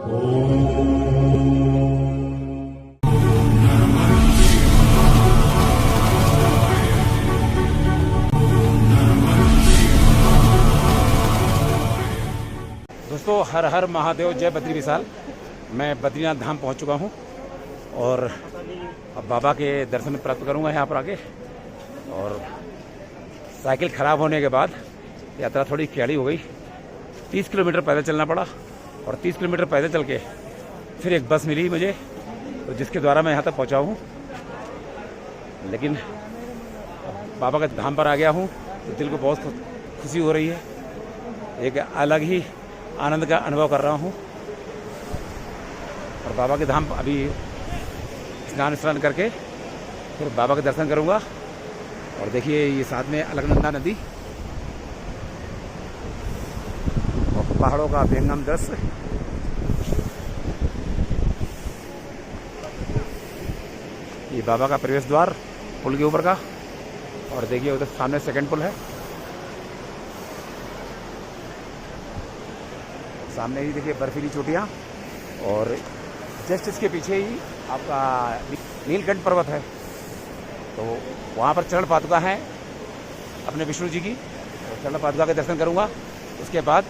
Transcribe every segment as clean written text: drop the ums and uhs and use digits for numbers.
दोस्तों, हर हर महादेव, जय बद्री विशाल। मैं बद्रीनाथ धाम पहुंच चुका हूं और अब बाबा के दर्शन प्राप्त करूंगा यहां पर आके। और साइकिल ख़राब होने के बाद यात्रा थोड़ी टेढ़ी हो गई। 30 किलोमीटर पैदल चलना पड़ा और 30 किलोमीटर पैदल चल के फिर एक बस मिली मुझे, तो जिसके द्वारा मैं यहाँ तक पहुँचा हूँ। लेकिन बाबा के धाम पर आ गया हूँ तो दिल को बहुत खुशी हो रही है। एक अलग ही आनंद का अनुभव कर रहा हूँ। और बाबा के धाम अभी स्नान करके फिर बाबा के दर्शन करूँगा। और देखिए ये साथ में अलकनंदा नदी और पहाड़ों का विहंगम दृश्य। ये बाबा का प्रवेश द्वार पुल के ऊपर का। और देखिए उधर सामने सेकंड पुल है, सामने ही देखिए बर्फीली चोटियाँ। और जस्ट इसके पीछे ही आपका नीलकंठ पर्वत है, तो वहाँ पर चरण पादुका है अपने विष्णु जी की। तो चरण पादुका के दर्शन करूँगा। उसके बाद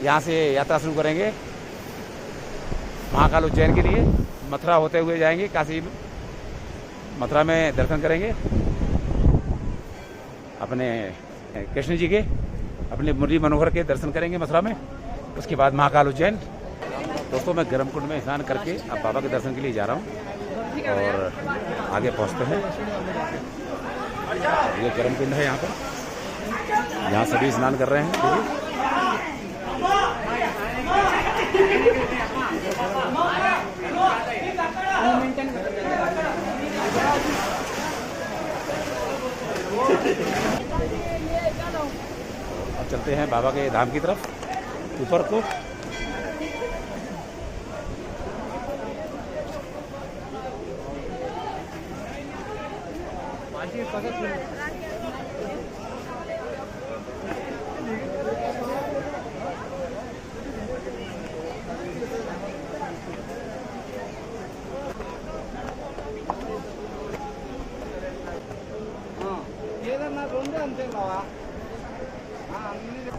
यहाँ से यात्रा शुरू करेंगे महाकाल उज्जैन के लिए। मथुरा होते हुए जाएंगे काशी, मथुरा में दर्शन करेंगे अपने कृष्ण जी के, अपने मुरली मनोहर के दर्शन करेंगे मथुरा में। उसके बाद महाकाल उज्जैन। दोस्तों, मैं गर्म कुंड में स्नान करके अब बाबा के दर्शन के लिए जा रहा हूँ और आगे पहुँचते हैं। ये गर्म कुंड है यहाँ पर, यहाँ सभी स्नान कर रहे हैं। देखिए अब चलते हैं बाबा के धाम की तरफ ऊपर को।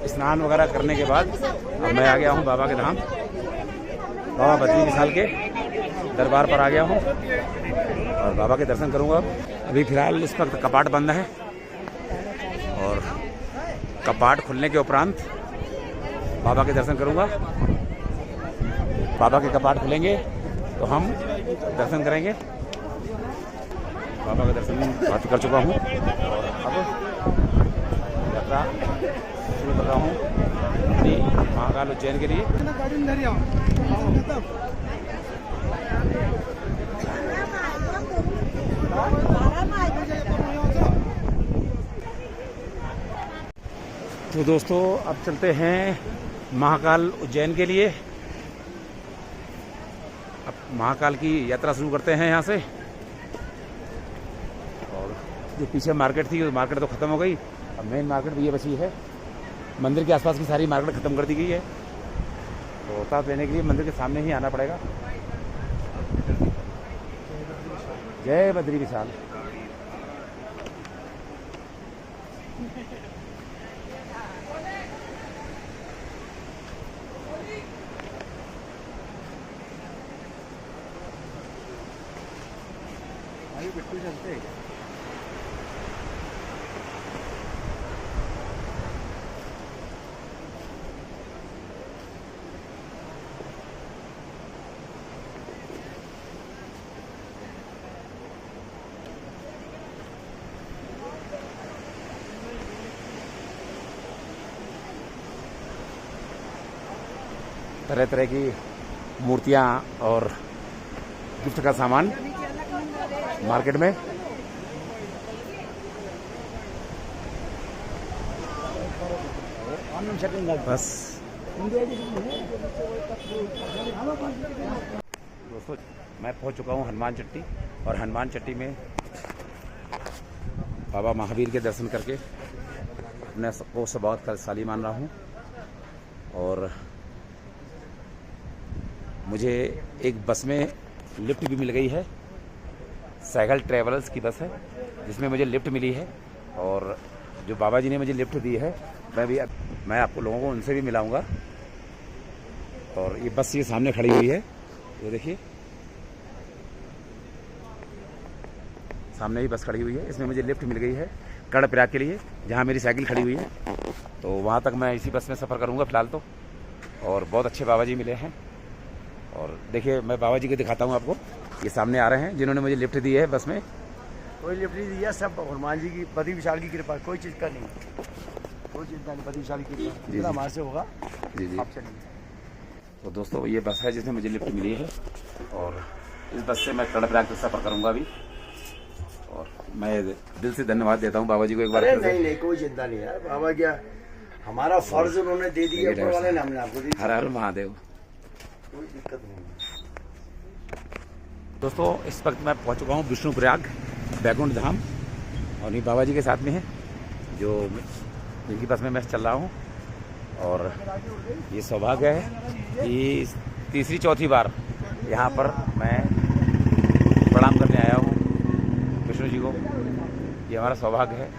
स्नान वगैरह करने के बाद अब मैं आ गया हूँ बाबा के धाम, बाबा बद्री विशाल के दरबार पर आ गया हूँ और बाबा के दर्शन करूँगा। अभी फिलहाल इस वक्त कपाट बंद है और कपाट खुलने के उपरांत बाबा के दर्शन करूँगा। बाबा के कपाट खुलेंगे तो हम दर्शन करेंगे। बाबा का दर्शन प्राप्त कर चुका हूँ और अब यात्रा शुरू कर रहा हूँ अपनी महाकाल उज्जैन के लिए। तो दोस्तों, अब चलते हैं महाकाल उज्जैन के लिए। अब महाकाल की यात्रा शुरू करते हैं यहाँ से। और जो पीछे मार्केट थी, मार्केट तो ख़त्म हो गई। अब मेन मार्केट भी ये बची है। मंदिर के आसपास की सारी मार्केट ख़त्म कर दी गई है, तो अवतार लेने के लिए मंदिर के सामने ही आना पड़ेगा। जय बद्री विशाल। बिल्कुल चलते हैं। तरह तरह की मूर्तियाँ और गिफ्ट का सामान मार्केट में। बस दोस्तों, मैं पहुंच चुका हूं हनुमान चट्टी और हनुमान चट्टी में बाबा महावीर के दर्शन करके अपने को बहुत शाली मान रहा हूं। और मुझे एक बस में लिफ्ट भी मिल गई है। साइकिल ट्रेवलर्स की बस है जिसमें मुझे लिफ्ट मिली है, और जो बाबा जी ने मुझे लिफ्ट दी है मैं आपको लोगों को उनसे भी मिलाऊंगा। और ये बस ये सामने खड़ी हुई है, ये देखिए सामने ही बस खड़ी हुई है। इसमें मुझे लिफ्ट मिल गई है कर्णप्रयाग के लिए, जहाँ मेरी साइकिल खड़ी हुई है। तो वहाँ तक मैं इसी बस में सफ़र करूँगा फ़िलहाल तो। और बहुत अच्छे बाबा जी मिले हैं। और देखिए मैं बाबा जी को दिखाता हूँ आपको, ये सामने आ रहे हैं जिन्होंने मुझे लिफ्ट दी है बस में। कोई लिफ्ट नहीं दिया, सब हनुमान जी की बड़ी विशाल की कृपा, कोई चीज़ का नहीं, कोई चिंता नहीं, बड़ी विशाल की कृपा जितना हमारे से होगा। जी जी आप चलिए। तो दोस्तों ये बस है जिसमें मुझे लिफ्ट मिली है, और इस बस से मैं कर्णप्रयाग तक सफ़र करूँगा अभी। और मैं दिल से धन्यवाद देता हूँ बाबा जी को एक बार। नहीं, कोई चिंता नहीं है बाबा, क्या हमारा फर्ज उन्होंने दे दिया, ऊपर वाले ने हमने आपको दी। हर हर महादेव। कोई दिक्कत नहीं है। दोस्तों इस वक्त मैं पहुंच चुका हूं विष्णुप्रयाग बैकुंठ धाम, और ये बाबा जी के साथ में है जो जिनकी बस में मैं चल रहा हूं। और ये सौभाग्य है कि तीसरी चौथी बार यहां पर मैं प्रणाम करने आया हूं विष्णु जी को। ये हमारा सौभाग्य है।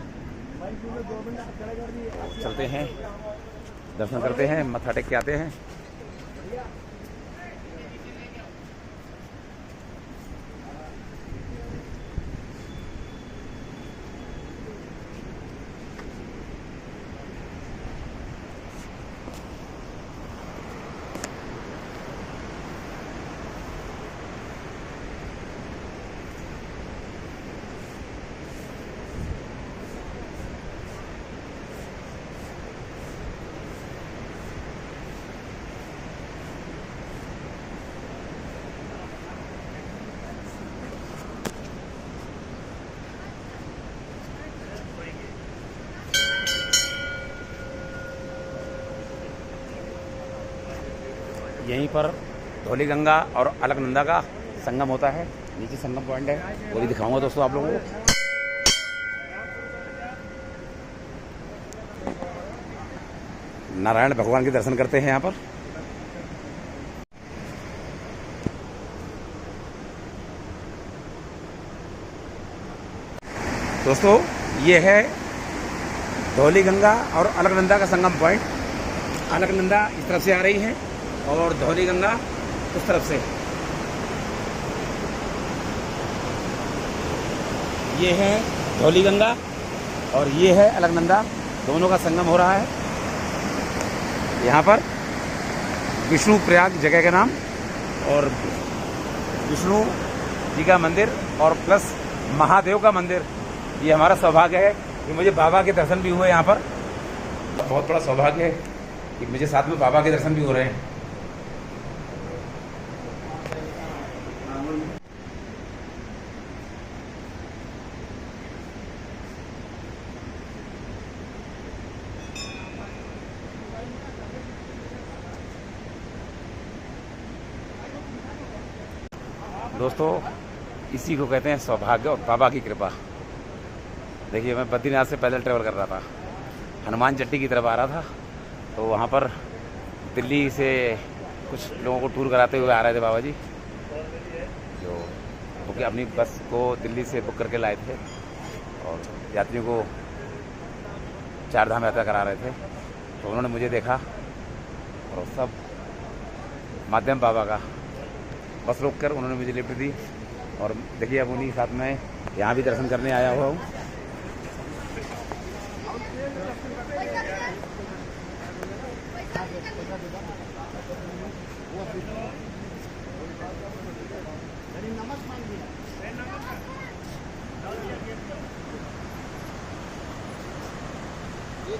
चलते हैं, दर्शन करते हैं, मत्था टेक के आते हैं। यहीं पर धौली गंगा और अलकनंदा का संगम होता है। नीचे संगम पॉइंट है, वो भी दिखाऊंगा दोस्तों आप लोगों को। नारायण भगवान के दर्शन करते हैं यहाँ पर। दोस्तों ये है धौली गंगा और अलकनंदा का संगम पॉइंट। अलकनंदा इस तरफ से आ रही है और धौली गंगा उस तरफ से। ये है धौली गंगा और ये है अलकनंदा, दोनों का संगम हो रहा है यहाँ पर। विष्णुप्रयाग जगह का नाम, और विष्णु जी का मंदिर और प्लस महादेव का मंदिर। ये हमारा सौभाग्य है कि मुझे बाबा के दर्शन भी हुए यहाँ पर। बहुत बड़ा सौभाग्य है कि मुझे साथ में बाबा के दर्शन भी हो रहे हैं। दोस्तों इसी को कहते हैं सौभाग्य और बाबा की कृपा। देखिए मैं बद्रीनाथ से पैदल ट्रैवल कर रहा था, हनुमान चट्टी की तरफ आ रहा था। तो वहाँ पर दिल्ली से कुछ लोगों को टूर कराते हुए आ रहे थे बाबा जी, जो बुक अपनी बस को दिल्ली से बुक करके लाए थे और यात्रियों को चार धाम यात्रा करा रहे थे। तो उन्होंने मुझे देखा और सब माध्यम बाबा का बस रोक कर उन्होंने मुझे लिफ्ट दी। और देखिए अब उन्हीं के साथ मैं यहाँ भी दर्शन करने आया हुआ हूँ। ये